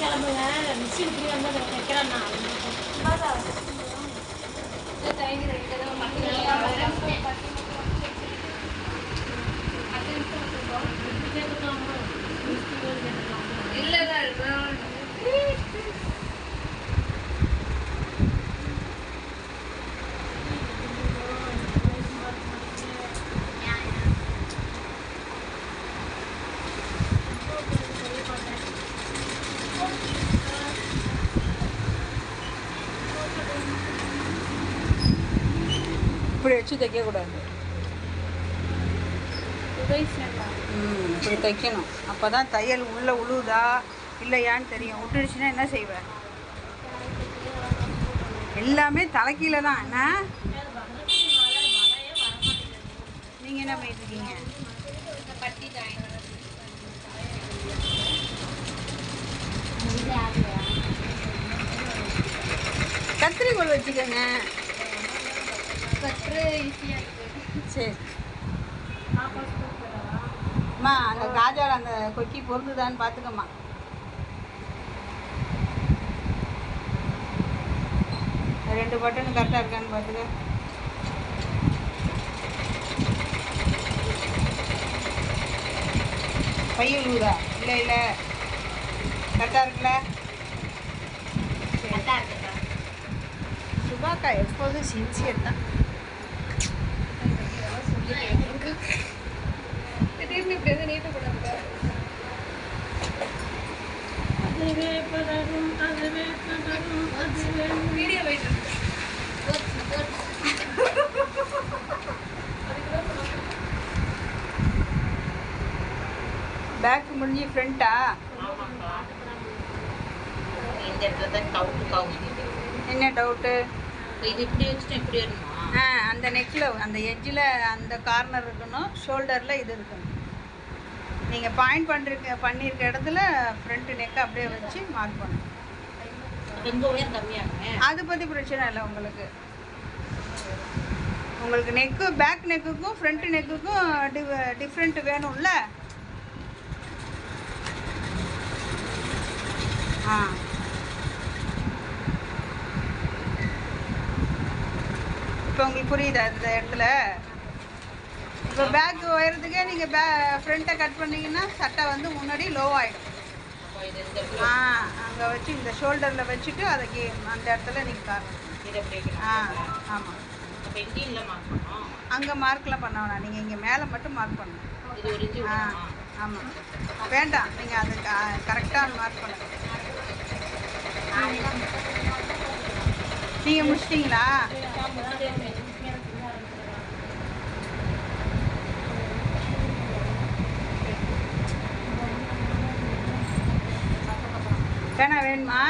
கிளம்புங்க மிஷின் இப்படி வந்து வைக்கிறேன் நான் இப்படி வச்சு தைக்கக்கூடாது. இப்படி தைக்கணும். அப்போ தான் தையல் உள்ளே உழுவுதா இல்லையான்னு தெரியும். விட்டுடுச்சுன்னா என்ன செய்வேன்? எல்லாமே தலைக்கீழே தான். என்ன நீங்கள் என்ன பண்ணிட்டுருக்கீங்க? கத்திரிக்கோள் வச்சுக்கோங்க. சரி அம்மா, அந்த காஜால் அந்த கொக்கி பொருந்துதான்னு பார்த்துக்கம்மா. ரெண்டு பட்டன் கரெக்டாக இருக்கான்னு பார்த்துக்க. பையன் ஊதா இல்லை இல்லை கரெக்டாக இருக்குல்ல? சுபாக்கா எப்போதும் சின்சியர் தான். திடீர்னு இப்படி வந்து நீட்ட கூடாது. வீடியோ போயிட்டு பேக் முடிஞ்சு ஃப்ரண்ட்டா? இந்த இடத்துல தான் டவுட்டு. என்ன டவுட்டு? இது இப்படி வச்சுட்டு இப்படி வருமா? அந்த நெக்கில் அந்த எட்ஜில் அந்த கார்னர் இருக்கணும், ஷோல்டரில் இது இருக்கணும். நீங்கள் பாயிண்ட் பண்ணியிருக்க இடத்துல ஃப்ரண்ட்டு நெக்கை அப்படியே வச்சு மார்க் பண்ணணும். எங்கள் உயரம் கம்மியாகுங்க. அதை பற்றி பிரச்சனை இல்லை. உங்களுக்கு நெக்கு பேக் நெக்குக்கும் ஃப்ரண்ட் நெக்குக்கும் டிஃப்ரெண்ட் வேணும்ல? இப்போ உங்களுக்கு புரியுதா இந்த இடத்துல? இப்போ பேக் உயரத்துக்கே நீங்கள் ஃப்ரண்ட்டை கட் பண்ணிங்கன்னா சட்டை வந்து முன்னாடி லோ ஆகிடும். அங்கே வச்சு இந்த ஷோல்டரில் வச்சுட்டு அதை அந்த இடத்துல நீங்கள் காரணம். ஆமாம். அங்கே மார்க்லாம் பண்ண வேணாம். நீங்கள் இங்கே மேலே மட்டும் மார்க் பண்ணணும். ஆமாம். வேண்டாம், நீங்கள் அது கரெக்டாக மார்க் பண்ணணும். நீங்கள் முடிச்சிட்டிங்களா? பேனா வேணுமா?